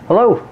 Hello,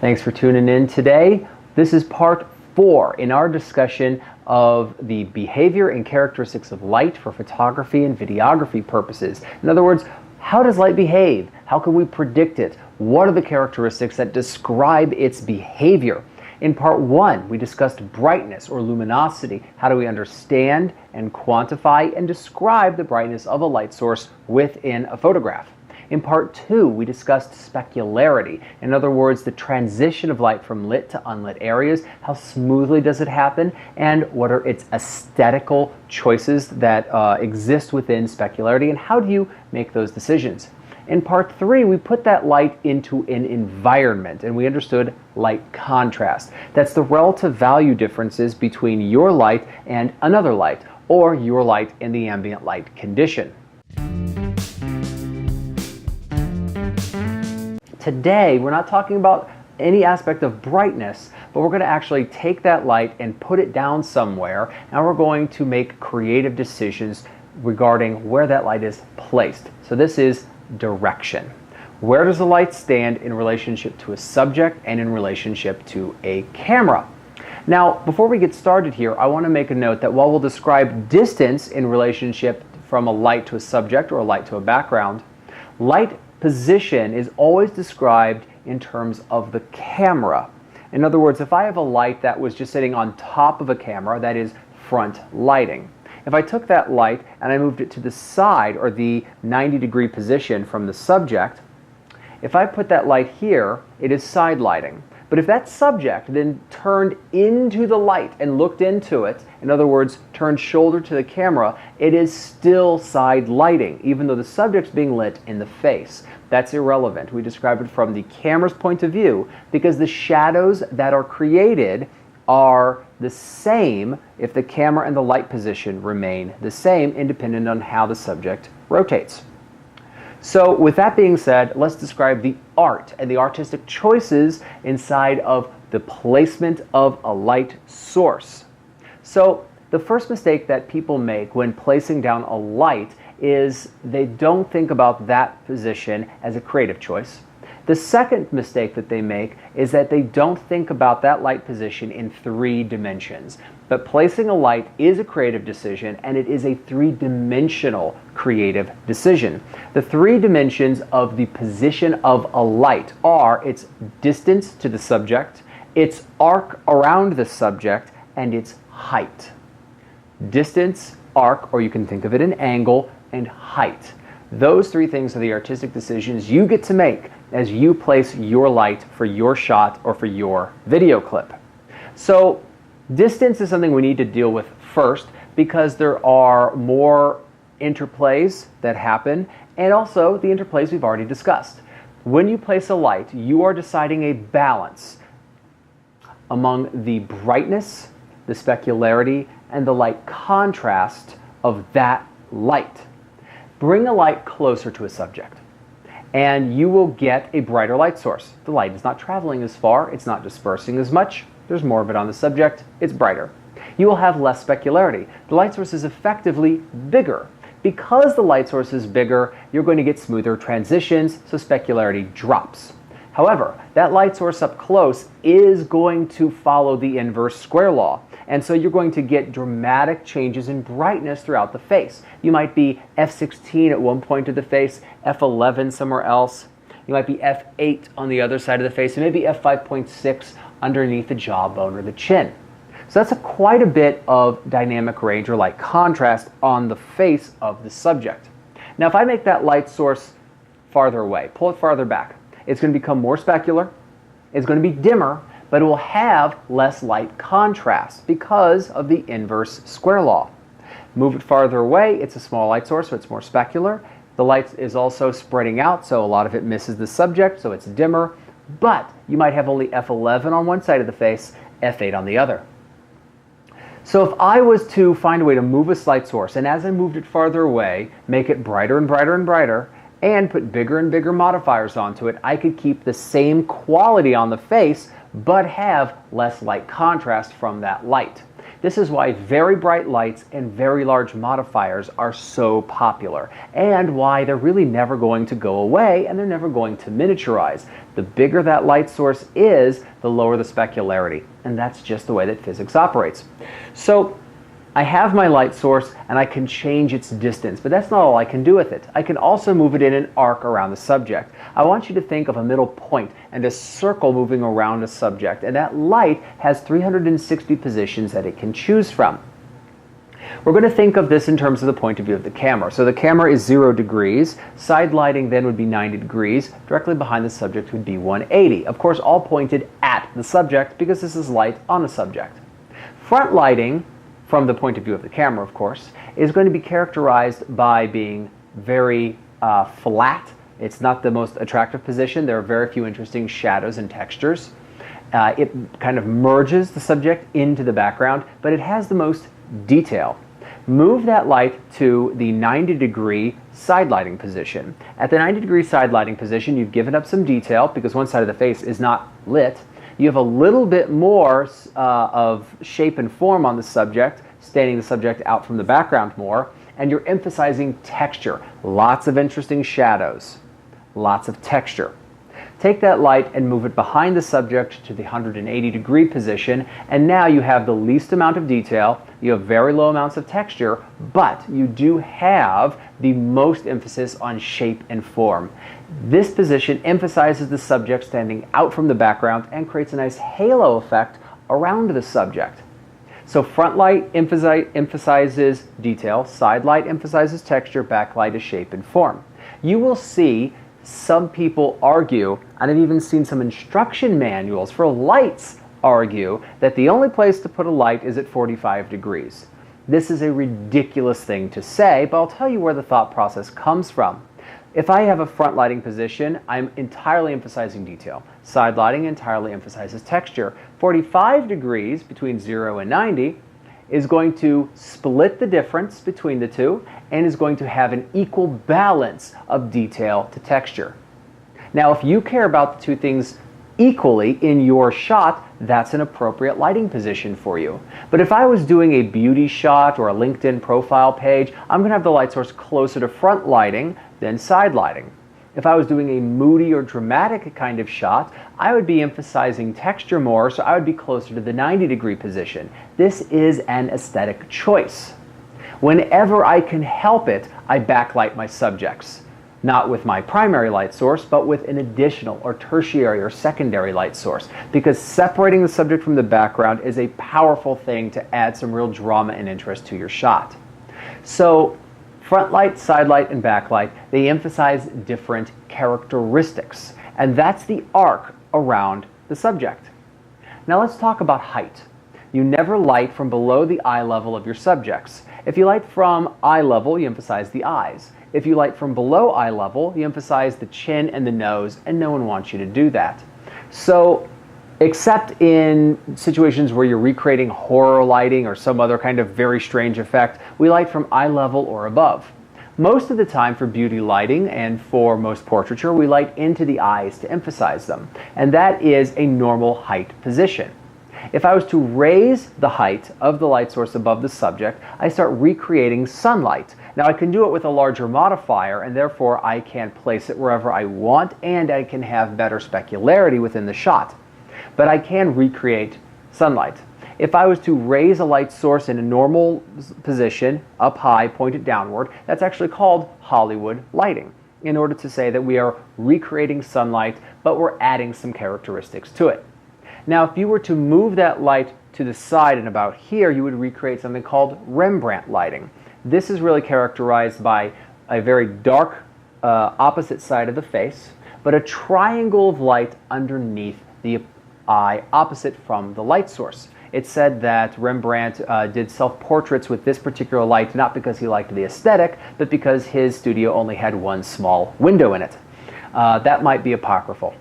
thanks for tuning in today. This is part 4 in our discussion of the behavior and characteristics of light for photography and videography purposes. In other words, how does light behave? How can we predict it? What are the characteristics that describe its behavior? In part 1, we discussed brightness or luminosity. How do we understand and quantify and describe the brightness of a light source within a photograph? In part 2, we discussed specularity. In other words, the transition of light from lit to unlit areas. How smoothly does it happen? And what are its aesthetical choices that exist within specularity? And how do you make those decisions? In part 3, we put that light into an environment, and we understood light contrast. That's the relative value differences between your light and another light, or your light in the ambient light condition. Today, we're not talking about any aspect of brightness, but we're going to actually take that light and put it down somewhere, and we're going to make creative decisions regarding where that light is placed. So this is direction. Where does the light stand in relationship to a subject and in relationship to a camera? Now, before we get started here, I want to make a note that while we'll describe distance in relationship from a light to a subject or a light to a background, light position is always described in terms of the camera. In other words, if I have a light that was just sitting on top of a camera, that is front lighting. If I took that light and I moved it to the side, or the 90-degree position from the subject, if I put that light here, it is side lighting. But if that subject then turned into the light and looked into it, in other words, turned shoulder to the camera, it is still side lighting, even though the subject's being lit in the face. That's irrelevant. We describe it from the camera's point of view because the shadows that are created are the same if the camera and the light position remain the same, independent on how the subject rotates. So with that being said, let's describe the art and the artistic choices inside of the placement of a light source. So the first mistake that people make when placing down a light is they don't think about that position as a creative choice. The second mistake that they make is that they don't think about that light position in 3 dimensions. But placing a light is a creative decision, and it is a 3-dimensional creative decision. The 3 dimensions of the position of a light are its distance to the subject, its arc around the subject, and its height. Distance, arc, or you can think of it in angle, and height. Those 3 things are the artistic decisions you get to make as you place your light for your shot or for your video clip. So distance is something we need to deal with first because there are more interplays that happen, and also the interplays we've already discussed. When you place a light, you are deciding a balance among the brightness, the specularity, and the light contrast of that light. Bring a light closer to a subject, and you will get a brighter light source. The light is not traveling as far, it's not dispersing as much, there's more of it on the subject, it's brighter. You will have less specularity. The light source is effectively bigger. Because the light source is bigger, you're going to get smoother transitions, so specularity drops. However, that light source up close is going to follow the inverse square law. And so you're going to get dramatic changes in brightness throughout the face. You might be f16 at one point of the face, f11 somewhere else. You might be f8 on the other side of the face, and maybe f5.6 underneath the jawbone or the chin. So that's quite a bit of dynamic range or light contrast on the face of the subject. Now if I make that light source farther away, pull it farther back, it's going to become more specular, it's going to be dimmer, but it will have less light contrast because of the inverse square law. Move it farther away, it's a small light source, so it's more specular. The light is also spreading out, so a lot of it misses the subject, so it's dimmer, but you might have only f11 on one side of the face, f8 on the other. So if I was to find a way to move a light source, and as I moved it farther away, make it brighter and brighter and brighter, and put bigger and bigger modifiers onto it, I could keep the same quality on the face, but have less light contrast from that light. This is why very bright lights and very large modifiers are so popular, and why they're really never going to go away and they're never going to miniaturize. The bigger that light source is, the lower the specularity, and that's just the way that physics operates. So I have my light source and I can change its distance, but that's not all I can do with it. I can also move it in an arc around the subject. I want you to think of a middle point and a circle moving around a subject, and that light has 360 positions that it can choose from. We're going to think of this in terms of the point of view of the camera. So the camera is 0 degrees, side lighting then would be 90 degrees, directly behind the subject would be 180. Of course, all pointed at the subject because this is light on the subject. Front lighting, from the point of view of the camera, of course, is going to be characterized by being very flat. It's not the most attractive position. There are very few interesting shadows and textures. It kind of merges the subject into the background, but it has the most detail. Move that light to the 90-degree side lighting position. At the 90-degree side lighting position, you've given up some detail because one side of the face is not lit. You have a little bit more of shape and form on the subject, standing the subject out from the background more, and you're emphasizing texture. Lots of interesting shadows, lots of texture. Take that light and move it behind the subject to the 180-degree position, and now you have the least amount of detail, you have very low amounts of texture, but you do have the most emphasis on shape and form. This position emphasizes the subject standing out from the background and creates a nice halo effect around the subject. So front light emphasizes detail, side light emphasizes texture, backlight is shape and form. You will see some people argue, and I've even seen some instruction manuals for lights argue, that the only place to put a light is at 45 degrees. This is a ridiculous thing to say, but I'll tell you where the thought process comes from. If I have a front lighting position, I'm entirely emphasizing detail. Side lighting entirely emphasizes texture. 45 degrees between 0 and 90 is going to split the difference between the two and is going to have an equal balance of detail to texture. Now, if you care about the two things equally in your shot, that's an appropriate lighting position for you. But if I was doing a beauty shot or a LinkedIn profile page, I'm going to have the light source closer to front lighting than side lighting. If I was doing a moody or dramatic kind of shot, I would be emphasizing texture more, so I would be closer to the 90-degree position. This is an aesthetic choice. Whenever I can help it, I backlight my subjects. Not with my primary light source, but with an additional or tertiary or secondary light source, because separating the subject from the background is a powerful thing to add some real drama and interest to your shot. So front light, side light, and backlight, they emphasize different characteristics, and that's the arc around the subject. Now let's talk about height. You never light from below the eye level of your subjects. If you light from eye level, you emphasize the eyes. If you light from below eye level, you emphasize the chin and the nose, and no one wants you to do that. So, except in situations where you're recreating horror lighting or some other kind of very strange effect, we light from eye level or above. Most of the time for beauty lighting and for most portraiture, we light into the eyes to emphasize them, and that is a normal height position. If I was to raise the height of the light source above the subject, I start recreating sunlight. Now I can do it with a larger modifier, and therefore I can place it wherever I want, and I can have better specularity within the shot. But I can recreate sunlight. If I was to raise a light source in a normal position, up high, pointed downward, that's actually called Hollywood lighting, in order to say that we are recreating sunlight, but we're adding some characteristics to it. Now, if you were to move that light to the side and about here, you would recreate something called Rembrandt lighting. This is really characterized by a very dark opposite side of the face, but a triangle of light underneath the eye opposite from the light source. It's said that Rembrandt did self-portraits with this particular light, not because he liked the aesthetic, but because his studio only had one small window in it. That might be apocryphal.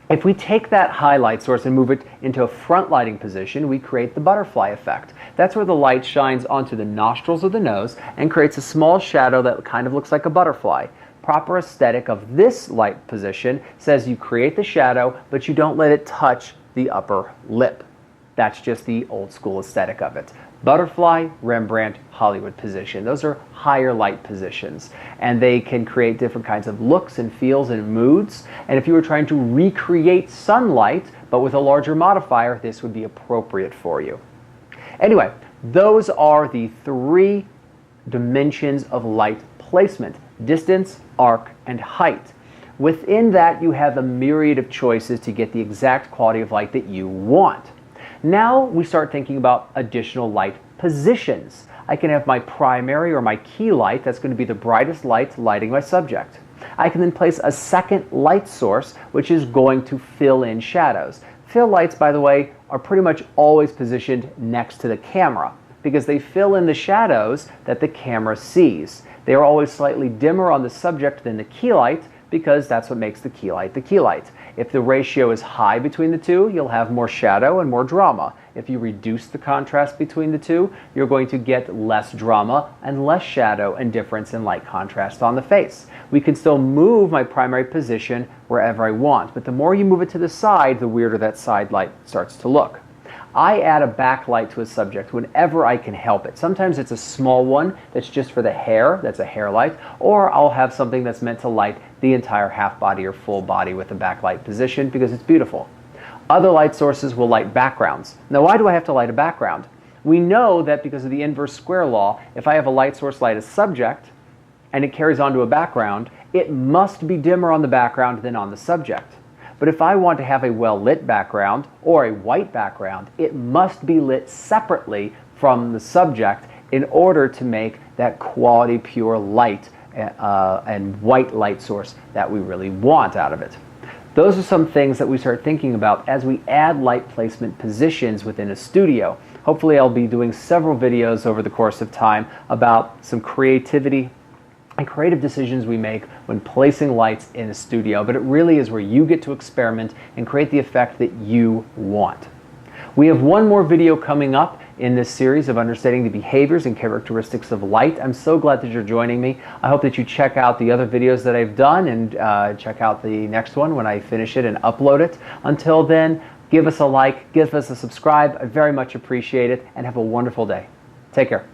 If we take that high light source and move it into a front lighting position, we create the butterfly effect. That's where the light shines onto the nostrils of the nose and creates a small shadow that kind of looks like a butterfly. Proper aesthetic of this light position says you create the shadow, but you don't let it touch the upper lip. That's just the old school aesthetic of it. Butterfly, Rembrandt, Hollywood position. Those are higher light positions, and they can create different kinds of looks and feels and moods. And if you were trying to recreate sunlight, but with a larger modifier, this would be appropriate for you. Anyway, those are the 3 dimensions of light placement: distance, arc, and height. Within that, you have a myriad of choices to get the exact quality of light that you want. Now we start thinking about additional light positions. I can have my primary or my key light, that's going to be the brightest light lighting my subject. I can then place a second light source, which is going to fill in shadows. Fill lights, by the way, are pretty much always positioned next to the camera because they fill in the shadows that the camera sees. They are always slightly dimmer on the subject than the key light because that's what makes the key light the key light. If the ratio is high between the two, you'll have more shadow and more drama. If you reduce the contrast between the two, you're going to get less drama and less shadow and difference in light contrast on the face. We can still move my primary position wherever I want, but the more you move it to the side, the weirder that side light starts to look. I add a backlight to a subject whenever I can help it. Sometimes it's a small one that's just for the hair, that's a hair light, or I'll have something that's meant to light the entire half body or full body with a backlight position because it's beautiful. Other light sources will light backgrounds. Now, why do I have to light a background? We know that because of the inverse square law, if I have a light source light a subject and it carries onto a background, it must be dimmer on the background than on the subject. But if I want to have a well-lit background or a white background, it must be lit separately from the subject in order to make that quality, pure light and white light source that we really want out of it. Those are some things that we start thinking about as we add light placement positions within a studio. Hopefully I'll be doing several videos over the course of time about some creativity and creative decisions we make when placing lights in a studio, but it really is where you get to experiment and create the effect that you want. We have one more video coming up in this series of understanding the behaviors and characteristics of light. I'm so glad that you're joining me. I hope that you check out the other videos that I've done and check out the next one when I finish it and upload it. Until then, give us a like, give us a subscribe. I very much appreciate it, and have a wonderful day. Take care.